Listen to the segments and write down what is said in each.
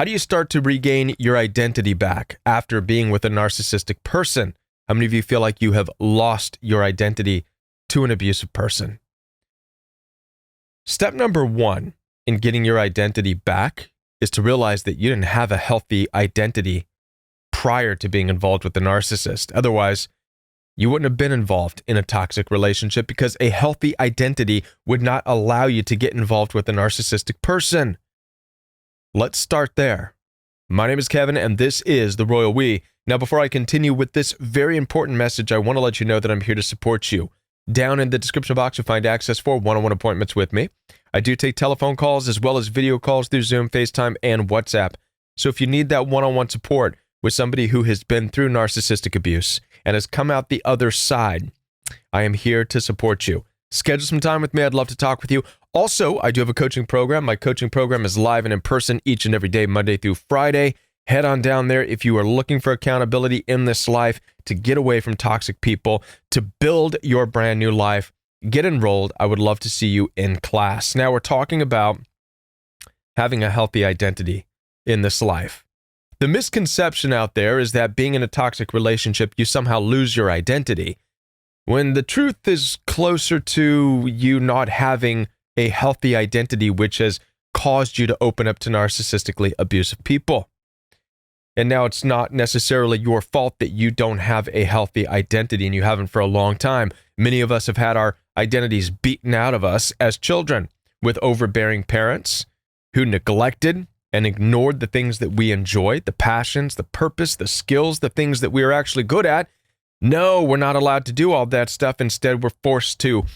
How do you start to regain your identity back after being with a narcissistic person? How many of you feel like you have lost your identity to an abusive person? Step number one in getting your identity back is to realize that you didn't have a healthy identity prior to being involved with the narcissist. Otherwise, you wouldn't have been involved in a toxic relationship because a healthy identity would not allow you to get involved with a narcissistic person. Let's start there. My name is Kevin, and this is The Royal We. Now, before I continue with this very important message, I want to let you know that I'm here to support you. Down in the description box, you'll find access for one-on-one appointments with me. I do take telephone calls as well as video calls through Zoom, FaceTime, and WhatsApp. So if you need that one-on-one support with somebody who has been through narcissistic abuse and has come out the other side, I am here to support you. Schedule some time with me. I'd love to talk with you. Also, I do have a coaching program. My coaching program is live and in person each and every day, Monday through Friday. Head on down there if you are looking for accountability in this life, to get away from toxic people, to build your brand new life. Get enrolled. I would love to see you in class. Now, we're talking about having a healthy identity in this life. The misconception out there is that being in a toxic relationship, you somehow lose your identity, when the truth is closer to you not having a healthy identity, which has caused you to open up to narcissistically abusive people. And now it's not necessarily your fault that you don't have a healthy identity, and you haven't for a long time. Many of us have had our identities beaten out of us as children with overbearing parents who neglected and ignored the things that we enjoyed, the passions, the purpose, the skills, the things that we are actually good at. No, we're not allowed to do all that stuff. Instead, we're forced to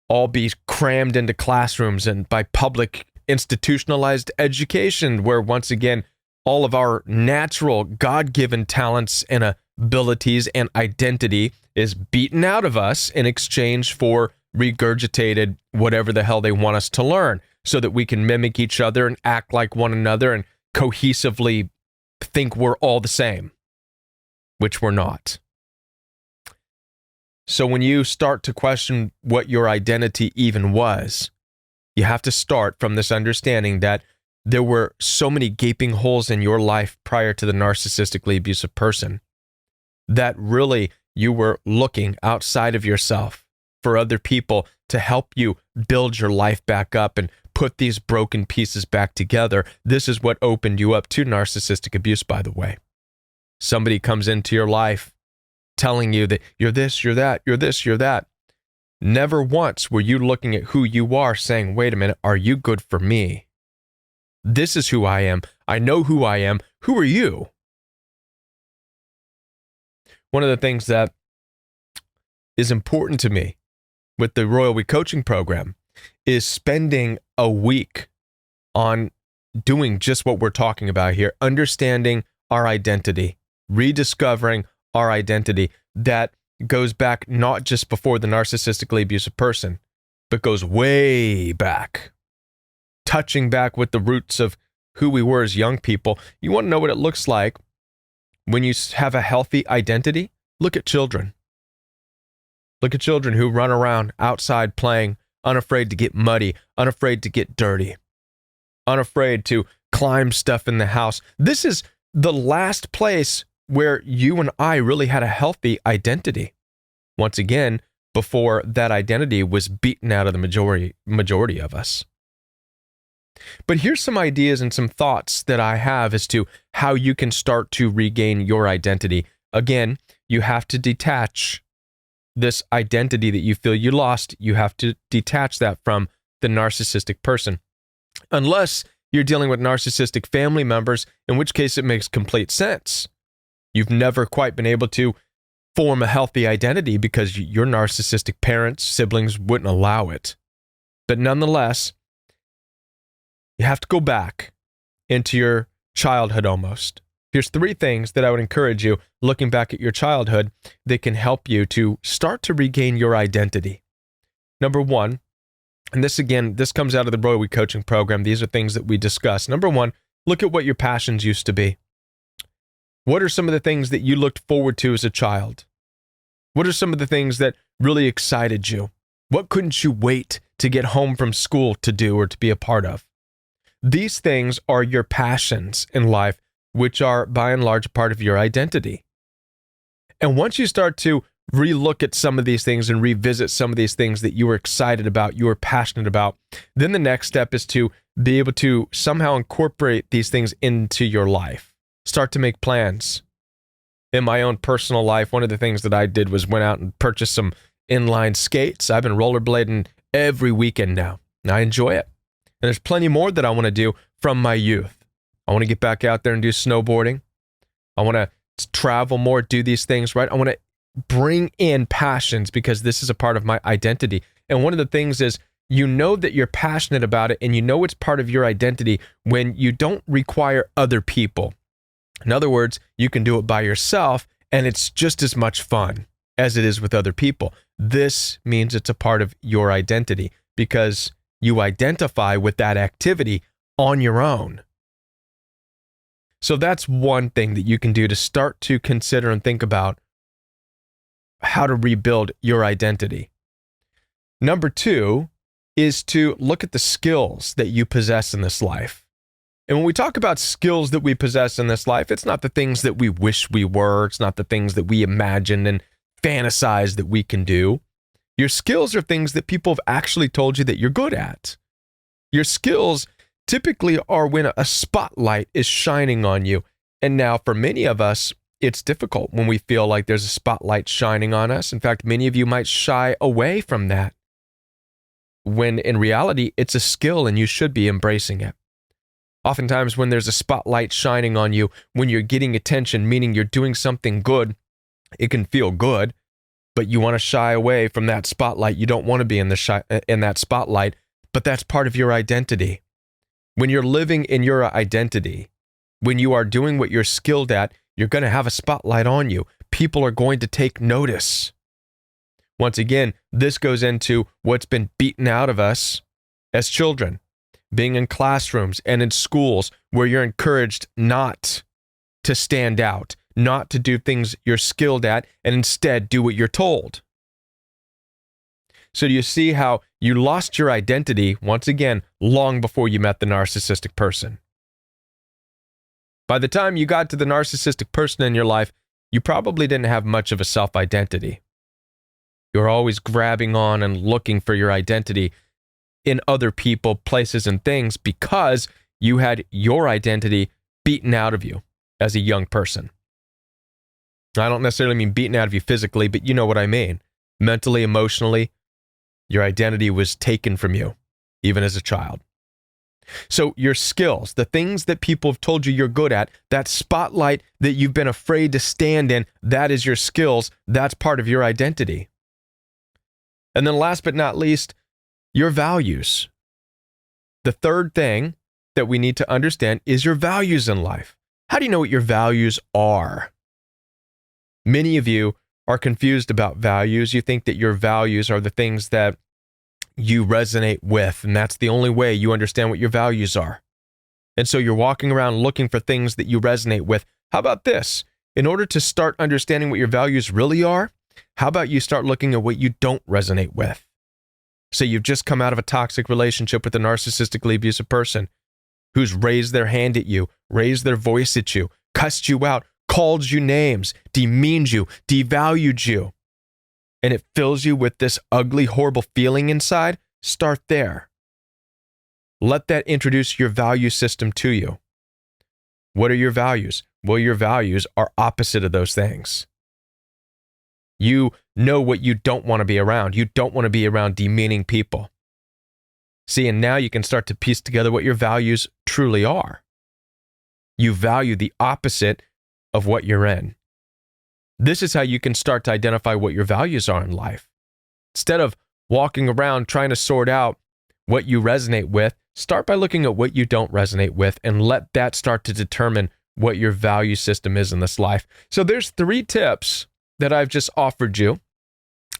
all be crammed into classrooms and by public institutionalized education, where once again, all of our natural God-given talents and abilities and identity is beaten out of us in exchange for regurgitated whatever the hell they want us to learn, so that we can mimic each other and act like one another and cohesively think we're all the same, which we're not. So when you start to question what your identity even was, you have to start from this understanding that there were so many gaping holes in your life prior to the narcissistically abusive person that really you were looking outside of yourself for other people to help you build your life back up and put these broken pieces back together. This is what opened you up to narcissistic abuse, by the way. Somebody comes into your life telling you that you're this, you're that, you're this, you're that. Never once were you looking at who you are saying, wait a minute, are you good for me? This is who I am. I know who I am. Who are you? One of the things that is important to me with the Royal We coaching program is spending a week on doing just what we're talking about here, understanding our identity, rediscovering our identity that goes back not just before the narcissistically abusive person, but goes way back, touching back with the roots of who we were as young people. You want to know what it looks like when you have a healthy identity? Look at children. Look at children who run around outside playing, unafraid to get muddy, unafraid to get dirty, unafraid to climb stuff in the house. This is the last place where you and I really had a healthy identity. Once again, before that identity was beaten out of the majority of us. But here's some ideas and some thoughts that I have as to how you can start to regain your identity. Again, you have to detach this identity that you feel you lost. You have to detach that from the narcissistic person. Unless you're dealing with narcissistic family members, in which case it makes complete sense. You've never quite been able to form a healthy identity because your narcissistic parents, siblings wouldn't allow it. But nonetheless, you have to go back into your childhood almost. Here's 3 things that I would encourage you, looking back at your childhood, that can help you to start to regain your identity. Number 1, and this comes out of the Royal We coaching program. These are things that we discuss. Number 1, look at what your passions used to be. What are some of the things that you looked forward to as a child? What are some of the things that really excited you? What couldn't you wait to get home from school to do or to be a part of? These things are your passions in life, which are by and large a part of your identity. And once you start to relook at some of these things and revisit some of these things that you were excited about, you were passionate about, then the next step is to be able to somehow incorporate these things into your life. Start to make plans. In my own personal life, one of the things that I did was went out and purchased some inline skates. I've been rollerblading every weekend now, and I enjoy it. And there's plenty more that I want to do from my youth. I want to get back out there and do snowboarding. I want to travel more, do these things, right? I want to bring in passions because this is a part of my identity. And one of the things is, you know that you're passionate about it and you know it's part of your identity when you don't require other people. In other words, you can do it by yourself and it's just as much fun as it is with other people. This means it's a part of your identity because you identify with that activity on your own. So that's one thing that you can do to start to consider and think about how to rebuild your identity. Number 2 is to look at the skills that you possess in this life. And when we talk about skills that we possess in this life, it's not the things that we wish we were. It's not the things that we imagine and fantasize that we can do. Your skills are things that people have actually told you that you're good at. Your skills typically are when a spotlight is shining on you. And now for many of us, it's difficult when we feel like there's a spotlight shining on us. In fact, many of you might shy away from that, when in reality, it's a skill and you should be embracing it. Oftentimes when there's a spotlight shining on you, when you're getting attention, meaning you're doing something good, it can feel good, but you want to shy away from that spotlight. You don't want to be in that spotlight, but that's part of your identity. When you're living in your identity, when you are doing what you're skilled at, you're going to have a spotlight on you. People are going to take notice. Once again, this goes into what's been beaten out of us as children, being in classrooms and in schools where you're encouraged not to stand out, not to do things you're skilled at, and instead do what you're told. So do you see how you lost your identity, once again, long before you met the narcissistic person? By the time you got to the narcissistic person in your life, you probably didn't have much of a self-identity. You're always grabbing on and looking for your identity in other people, places, and things because you had your identity beaten out of you as a young person. I don't necessarily mean beaten out of you physically, but you know what I mean. Mentally, emotionally, your identity was taken from you, even as a child. So your skills, the things that people have told you you're good at, that spotlight that you've been afraid to stand in, that is your skills. That's part of your identity. And then last but not least, your values. The third thing that we need to understand is your values in life. How do you know what your values are? Many of you are confused about values. You think that your values are the things that you resonate with, and that's the only way you understand what your values are. And so you're walking around looking for things that you resonate with. How about this? In order to start understanding what your values really are, how about you start looking at what you don't resonate with? Say you've just come out of a toxic relationship with a narcissistically abusive person who's raised their hand at you, raised their voice at you, cussed you out, called you names, demeaned you, devalued you, and it fills you with this ugly, horrible feeling inside. Start there. Let that introduce your value system to you. What are your values? Well, your values are opposite of those things. You know what you don't want to be around. You don't want to be around demeaning people. See, and now you can start to piece together what your values truly are. You value the opposite of what you're in. This is how you can start to identify what your values are in life. Instead of walking around trying to sort out what you resonate with, start by looking at what you don't resonate with and let that start to determine what your value system is in this life. So there's 3 tips that I've just offered you.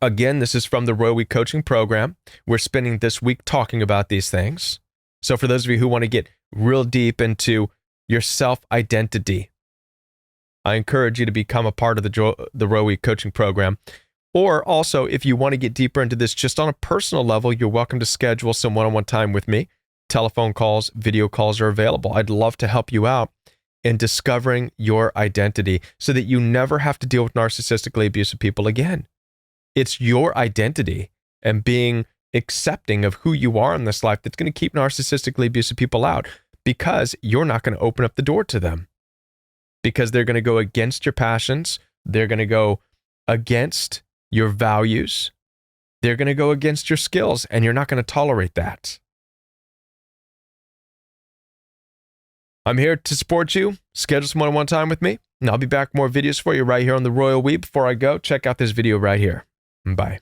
Again, this is from the Row Week coaching program. We're spending this week talking about these things. So for those of you who want to get real deep into your self-identity, I encourage you to become a part of the Row Week coaching program. Or also, if you want to get deeper into this just on a personal level, you're welcome to schedule some one-on-one time with me. telephone calls, video calls are available. I'd love to help you out in discovering your identity so that you never have to deal with narcissistically abusive people again. It's your identity and being accepting of who you are in this life that's going to keep narcissistically abusive people out, because you're not going to open up the door to them, because they're going to go against your passions. They're going to go against your values. They're going to go against your skills, and you're not going to tolerate that. I'm here to support you. Schedule some one-on-one time with me, and I'll be back with more videos for you right here on the Royal We. Before I go, check out this video right here. Bye.